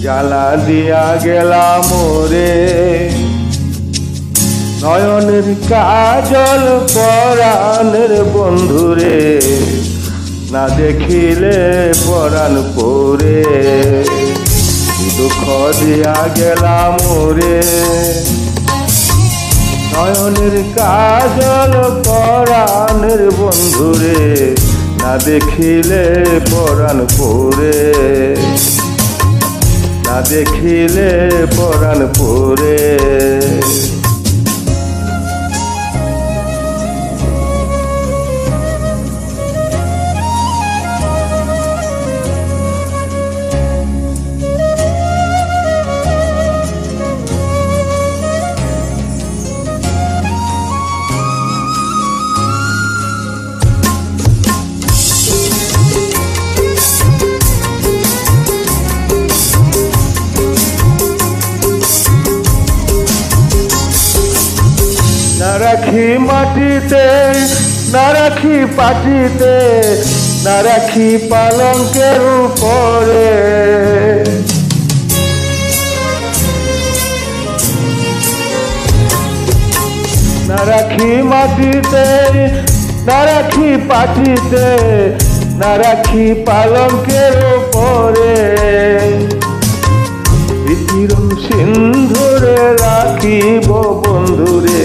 জ্বালা দিয়া গেলাম মোরে নয়নের কাজল পরাণের বন্ধুরে, না দেখিলে পরাণ পরে। দুঃখ দিয়া গেলাম মোরে নয়নের কাজল পরাণের বন্ধুরে, না দেখিলে পরাণ পরে, না দেখিলে পরাণ পরে। না রাখি মাটিতে, না রাখি পাটিতে, না রাখি পালঙ্কের উপরে। না রাখি মাটিতে, না রাখি পাটিতে, না রাখি পালঙ্কের উপরে। স্মৃতির সিন্ধুরে রাখিব বন্ধুরে,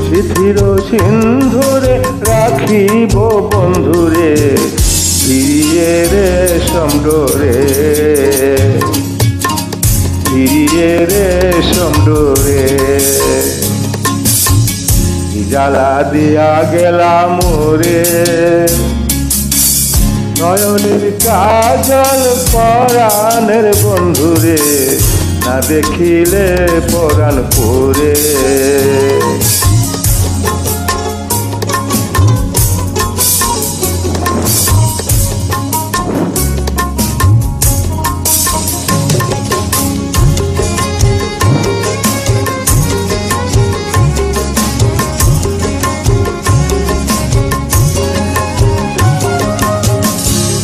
স্মৃতির সিন্ধুরে রাখিব বন্ধুরে, ফিরিয়ে রে সমডোরে, ফিরিয়ে রে সমডোরে। জ্বালা দিয়া গেলাম মোরে নয়নের কাজল পরাণের বন্ধুরে, না দেখিলে পরাণ পরে।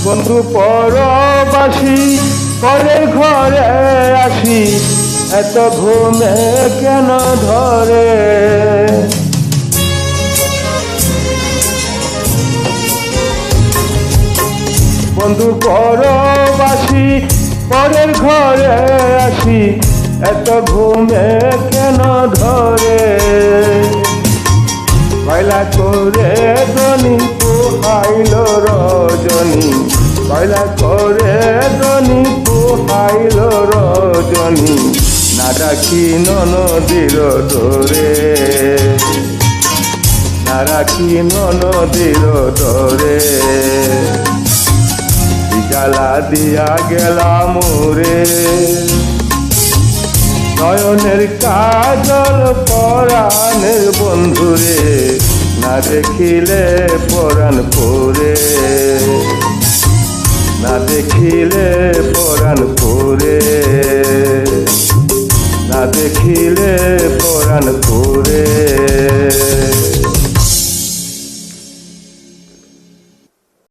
বন্ধু পরবাসী পরের ঘরে আসি, এত ঘুমে কেন ধরে। বন্ধু পরবাসী পরের ঘরে আসি, এত ঘুমে কেন ধরে। কয়লা করে ধনী পোহাইল রজনী, কয়লা করে ধনী পোহাইল রজনী, না ডাকি ননদীর ডোরে, না রাখি ননদীর ডোরে। জ্বালা দিয়া গেলাম মোরে নয়নের কাজল পরাণের বন্ধুরে, না দেখিলে পরাণ পরে, না দেখিলে পরাণ পরে, না দেখিলে পরাণ পরে।